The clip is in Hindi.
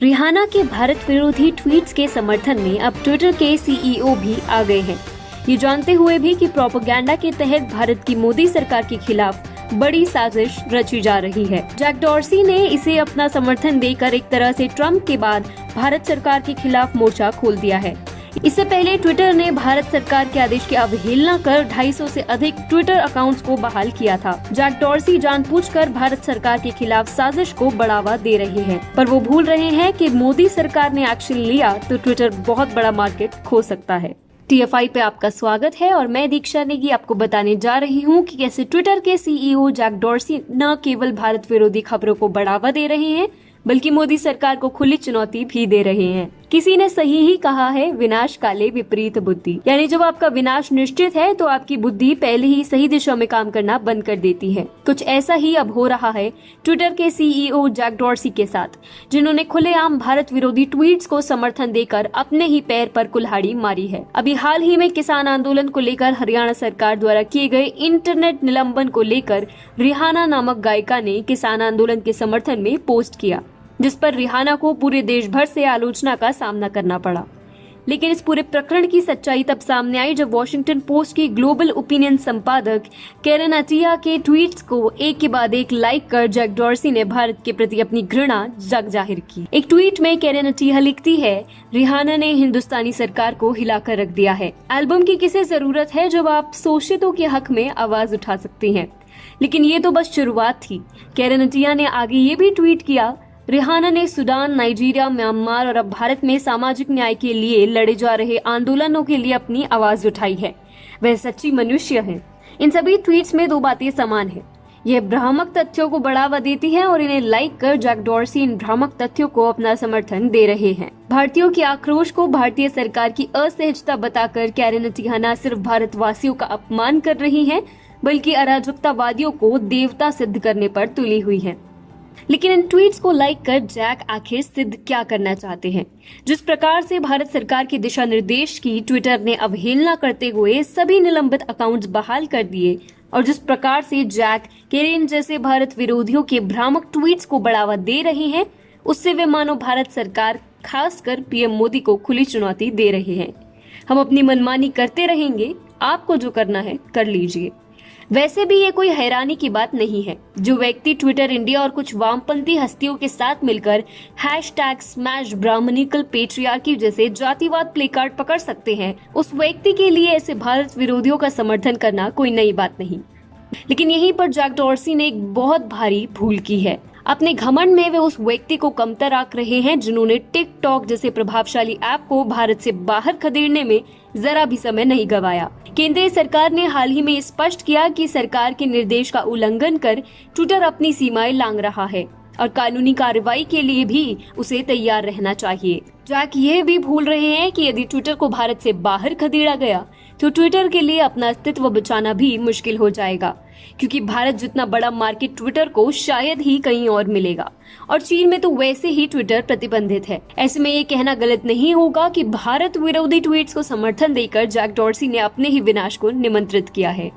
रिहाना के भारत विरोधी ट्वीट्स के समर्थन में अब ट्विटर के सीईओ भी आ गए हैं, ये जानते हुए भी कि प्रोपेगेंडा के तहत भारत की मोदी सरकार के खिलाफ बड़ी साजिश रची जा रही है। जैक डॉर्सी ने इसे अपना समर्थन देकर एक तरह से ट्रंप के बाद भारत सरकार के खिलाफ मोर्चा खोल दिया है। इससे पहले ट्विटर ने भारत सरकार के आदेश की अवहेलना कर 250 से अधिक ट्विटर अकाउंट्स को बहाल किया था। जैक डॉर्सी जानबूझकर भारत सरकार के खिलाफ साजिश को बढ़ावा दे रहे हैं, पर वो भूल रहे हैं कि मोदी सरकार ने एक्शन लिया तो ट्विटर बहुत बड़ा मार्केट खो सकता है। TFI पे आपका स्वागत है और मैं दीक्षा नेगी आपको बताने जा रही हूँ कि कैसे ट्विटर के सीईओ जैक डॉर्सी न केवल भारत विरोधी खबरों को बढ़ावा दे रहे हैं बल्कि मोदी सरकार को खुली चुनौती भी दे रहे हैं। किसी ने सही ही कहा है, विनाश काले विपरीत बुद्धि, यानी जब आपका विनाश निश्चित है तो आपकी बुद्धि पहले ही सही दिशा में काम करना बंद कर देती है। कुछ ऐसा ही अब हो रहा है ट्विटर के सीईओ जैक डॉर्सी के साथ, जिन्होंने खुलेआम भारत विरोधी ट्वीट्स को समर्थन देकर अपने ही पैर पर कुल्हाड़ी मारी है। अभी हाल ही में किसान आंदोलन को लेकर हरियाणा सरकार द्वारा किए गए इंटरनेट निलंबन को लेकर रिहाना नामक गायिका ने किसान आंदोलन के समर्थन में पोस्ट किया, जिस पर रिहाना को पूरे देश भर से आलोचना का सामना करना पड़ा। लेकिन इस पूरे प्रकरण की सच्चाई तब सामने आई जब वॉशिंगटन पोस्ट की ग्लोबल ओपिनियन संपादक कैरेन अटिया के ट्वीट्स को एक के बाद एक लाइक कर जैक डॉर्सी ने भारत के प्रति अपनी घृणा जाहिर की। एक ट्वीट में कैरेन अटिया लिखती है, रिहाना ने हिंदुस्तानी सरकार को हिलाकर रख दिया है। एल्बम की किसे जरूरत है जब आप शोषितों के हक में आवाज उठा सकती हैं। लेकिन ये तो बस शुरुआत थी। कैरेन अटिया ने आगे ये भी ट्वीट किया, रिहाना ने सूडान, नाइजीरिया, म्यांमार और अब भारत में सामाजिक न्याय के लिए लड़े जा रहे आंदोलनों के लिए अपनी आवाज उठाई है। वह सच्ची मनुष्य है। इन सभी ट्वीट्स में दो बातें समान है। यह भ्रामक तथ्यों को बढ़ावा देती है और इन्हें लाइक कर जैक डॉर्सी इन भ्रामक तथ्यों को अपना समर्थन दे रहे हैं। भारतीयों के आक्रोश को भारतीय सरकार की असहजता बताकर कैरेन अटिया न सिर्फ भारतवासियों का अपमान कर रही है बल्कि अराजकतावादियों को देवता सिद्ध करने पर तुली हुई है। लेकिन इन ट्वीट्स को लाइक कर जैक आखिर सिद्ध क्या करना चाहते हैं? जिस प्रकार से भारत सरकार के दिशा निर्देश की ट्विटर ने अवहेलना करते हुए सभी निलंबित अकाउंट्स बहाल कर दिए और जिस प्रकार से जैक कैरेन जैसे भारत विरोधियों के भ्रामक ट्वीट्स को बढ़ावा दे रहे हैं, उससे वे मानो भारत सरकार खासकर पीएम मोदी को खुली चुनौती दे रहे हैं। हम अपनी मनमानी करते रहेंगे, आपको जो करना है कर लीजिए। वैसे भी ये कोई हैरानी की बात नहीं है। जो व्यक्ति ट्विटर इंडिया और कुछ वामपंथी हस्तियों के साथ मिलकर #स्मैश ब्राह्मणिकल पेट्रियार्की जैसे जातिवाद प्लेकार्ड पकड़ सकते हैं, उस व्यक्ति के लिए ऐसे भारत विरोधियों का समर्थन करना कोई नई बात नहीं। लेकिन यहीं पर जैक डॉर्सी ने एक बहुत भारी भूल की है। अपने घमंड में वे उस व्यक्ति को कमतर आंक रहे हैं जिन्होंने टिकटॉक जैसे प्रभावशाली ऐप को भारत से बाहर खदेड़ने में जरा भी समय नहीं गंवाया। केंद्रीय सरकार ने हाल ही में स्पष्ट किया कि सरकार के निर्देश का उल्लंघन कर ट्विटर अपनी सीमाएं लांघ रहा है और कानूनी कार्रवाई के लिए भी उसे तैयार रहना चाहिए। जैक ये भी भूल रहे हैं कि यदि ट्विटर को भारत से बाहर खदेड़ा गया तो ट्विटर के लिए अपना अस्तित्व बचाना भी मुश्किल हो जाएगा, क्योंकि भारत जितना बड़ा मार्केट ट्विटर को शायद ही कहीं और मिलेगा और चीन में तो वैसे ही ट्विटर प्रतिबंधित है। ऐसे में ये कहना गलत नहीं होगा कि भारत विरोधी ट्वीट्स को समर्थन देकर जैक डॉर्सी ने अपने ही विनाश को निमंत्रित किया है।